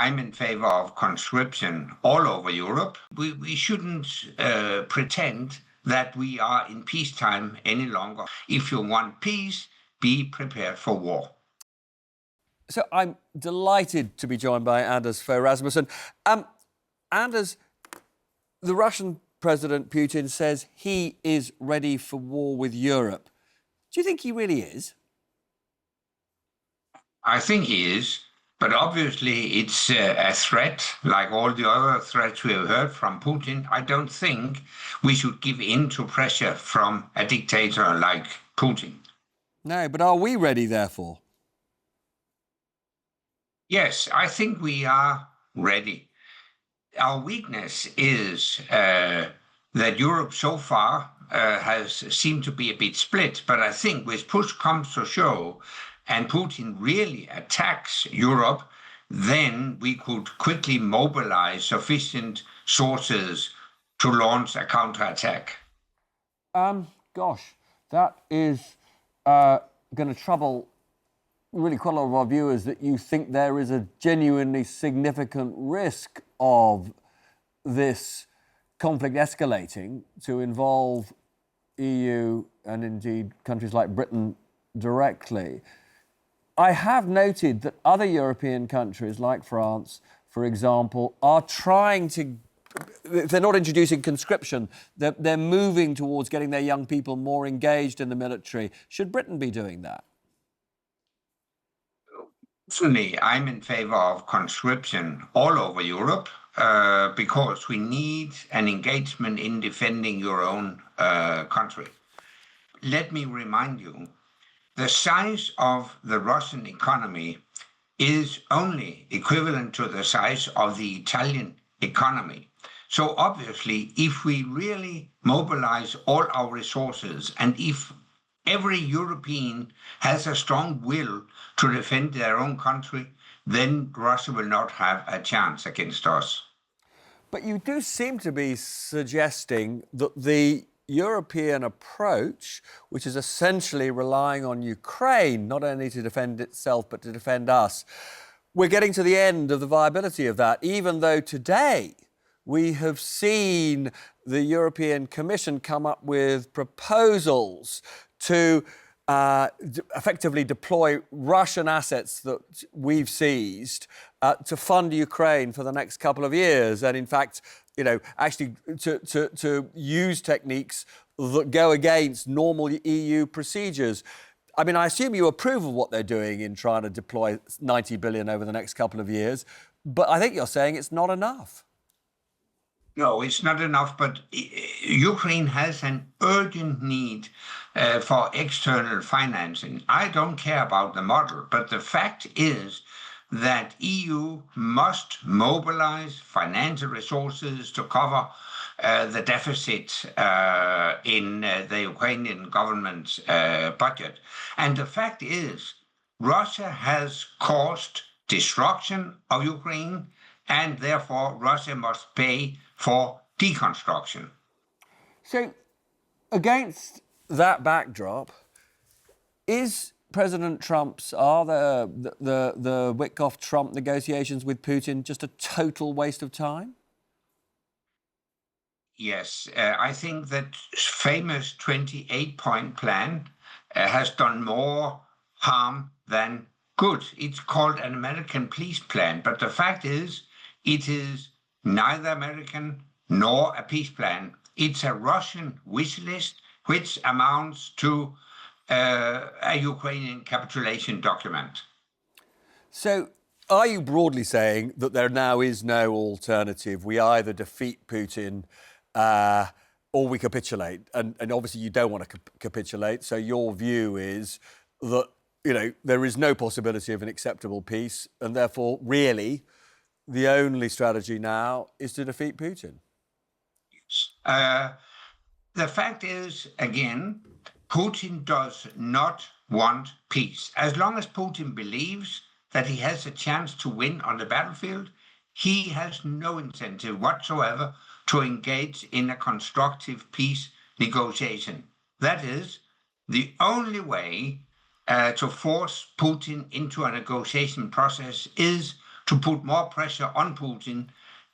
I'm in favor of conscription all over Europe. We shouldn't pretend that we are in peacetime any longer. If you want peace, be prepared for war. So I'm delighted to be joined by Anders Fogh Rasmussen. Anders, the Russian President Putin says he is ready for war with Europe. Do you think he really is? I think he is. But obviously, it's a threat, like all the other threats we have heard from Putin. I don't think we should give in to pressure from a dictator like Putin. No, but are we ready, therefore? Yes, I think we are ready. Our weakness is that Europe so far has seemed to be a bit split. But I think with push comes to shove, and Putin really attacks Europe, then we could quickly mobilize sufficient sources to launch a counterattack. Gosh, that is going to trouble really quite a lot of our viewers, that you think there is a genuinely significant risk of this conflict escalating to involve EU and indeed countries like Britain directly. I have noted that other European countries, like France, for example, are trying to, if they're not introducing conscription, they're moving towards getting their young people more engaged in the military. Should Britain be doing that? Certainly, I'm in favor of conscription all over Europe because we need an engagement in defending your own country. Let me remind you, the size of the Russian economy is only equivalent to the size of the Italian economy. So obviously, if we really mobilize all our resources, and if every European has a strong will to defend their own country, then Russia will not have a chance against us. But you do seem to be suggesting that the European approach, which is essentially relying on Ukraine, not only to defend itself, but to defend us, we're getting to the end of the viability of that, even though today we have seen the European Commission come up with proposals to effectively deploy Russian assets that we've seized to fund Ukraine for the next couple of years. And in fact, you know, actually to use techniques that go against normal EU procedures. I mean, I assume you approve of what they're doing in trying to deploy 90 billion over the next couple of years, but I think you're saying it's not enough. No, it's not enough, but Ukraine has an urgent need for external financing. I don't care about the model, but the fact is that EU must mobilize financial resources to cover the deficit in the Ukrainian government's budget. And the fact is, Russia has caused destruction of Ukraine, and therefore Russia must pay for deconstruction. So, against that backdrop, is President Trump's, are the Witkoff-Trump negotiations with Putin just a total waste of time? Yes, I think that famous 28-point plan has done more harm than good. It's called an American peace plan, but the fact is, it is neither American nor a peace plan. It's a Russian wish list, which amounts to a Ukrainian capitulation document. So are you broadly saying that there now is no alternative? We either defeat Putin or we capitulate. And obviously you don't want to capitulate. So your view is that, you know, there is no possibility of an acceptable peace, and therefore, really, the only strategy now is to defeat Putin. The fact is, again, Putin does not want peace. As long as Putin believes that he has a chance to win on the battlefield, he has no incentive whatsoever to engage in a constructive peace negotiation. That is, the only way to force Putin into a negotiation process is to put more pressure on Putin,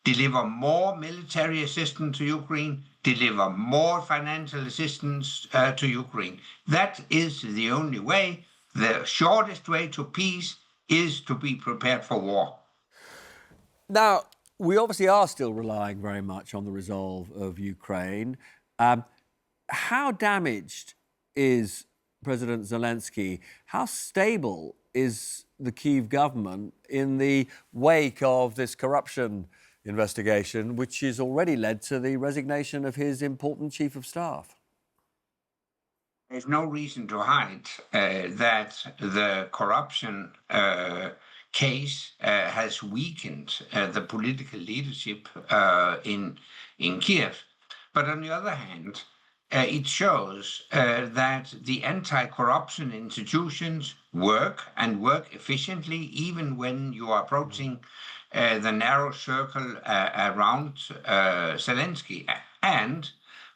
deliver more military assistance to Ukraine, deliver more financial assistance to Ukraine. That is the only way. The shortest way to peace is to be prepared for war. Now, we obviously are still relying very much on the resolve of Ukraine. How damaged is President Zelensky? How stable is the Kyiv government in the wake of this corruption investigation, which has already led to the resignation of his important chief of staff? There's no reason to hide that the corruption case has weakened the political leadership in Kiev. But on the other hand, it shows that the anti-corruption institutions work and work efficiently, even when you are approaching the narrow circle around Zelensky. And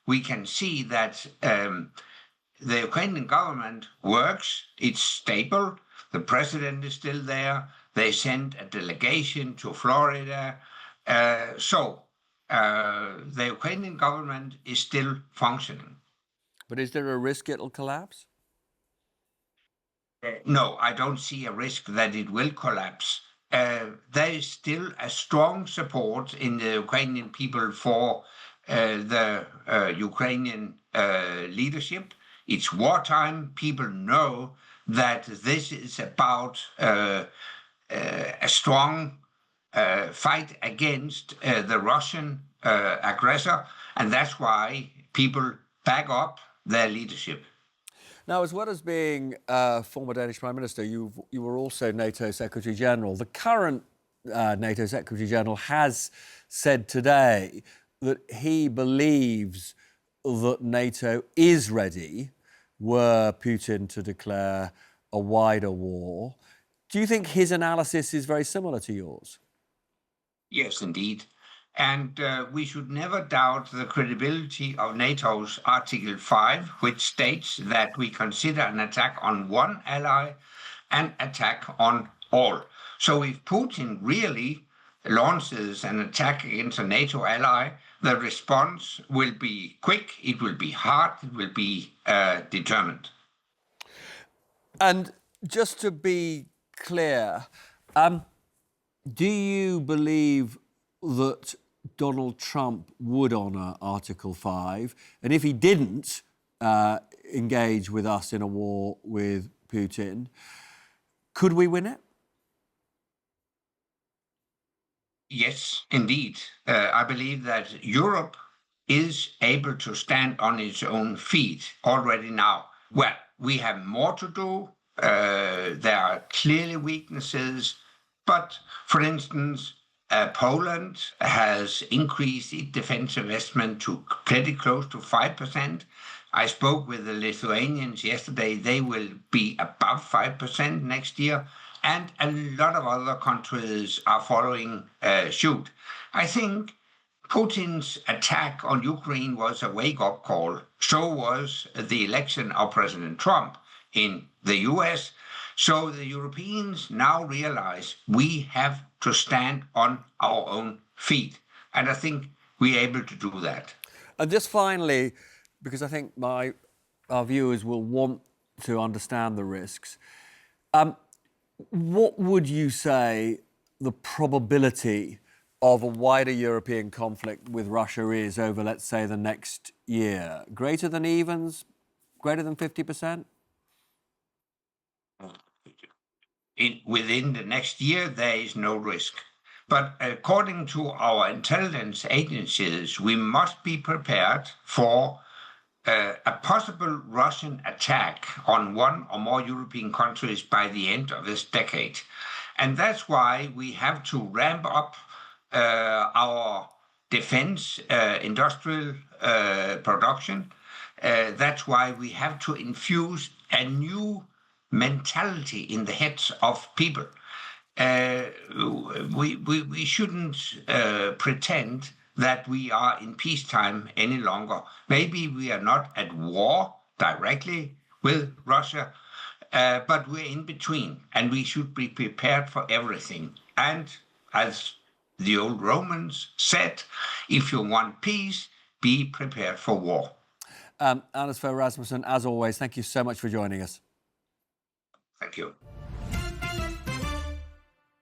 we can see that the Ukrainian government works, it's stable, the president is still there, they sent a delegation to Florida. So the Ukrainian government is still functioning. But is there a risk it'll collapse? No, I don't see a risk that it will collapse. There is still a strong support in the Ukrainian people for the Ukrainian leadership. It's wartime. People know that this is about a strong fight against the Russian aggressor, and that's why people back up their leadership. Now, as well as being former Danish Prime Minister, you were also NATO Secretary General. The current NATO Secretary General has said today that he believes that NATO is ready were Putin to declare a wider war. Do you think his analysis is very similar to yours? Yes, indeed. And we should never doubt the credibility of NATO's Article 5, which states that we consider an attack on one ally an attack on all. So if Putin really launches an attack against a NATO ally, the response will be quick, it will be hard, it will be determined. And just to be clear, do you believe that Donald Trump would honour Article 5? And if he didn't engage with us in a war with Putin, could we win it? Yes, indeed. I believe that Europe is able to stand on its own feet already now. Well, we have more to do. There are clearly weaknesses. But, for instance, Poland has increased its defense investment to pretty close to 5%. I spoke with the Lithuanians yesterday. They will be above 5% next year. And a lot of other countries are following suit. I think Putin's attack on Ukraine was a wake-up call. So was the election of President Trump in the US. So the Europeans now realize we have to stand on our own feet. And I think we're able to do that. And just finally, because I think our viewers will want to understand the risks, what would you say the probability of a wider European conflict with Russia is over, let's say, the next year? Greater than evens? Greater than 50%? Within the next year, there is no risk. But according to our intelligence agencies, we must be prepared for a possible Russian attack on one or more European countries by the end of this decade. And that's why we have to ramp up our defense industrial production. That's why we have to infuse a new mentality in the heads of people. We shouldn't pretend that we are in peacetime any longer. Maybe we are not at war directly with Russia, but we're in between, and we should be prepared for everything. And as the old Romans said, if you want peace, be prepared for war. Anders Fogh Rasmussen, as always, thank you so much for joining us. Thank you.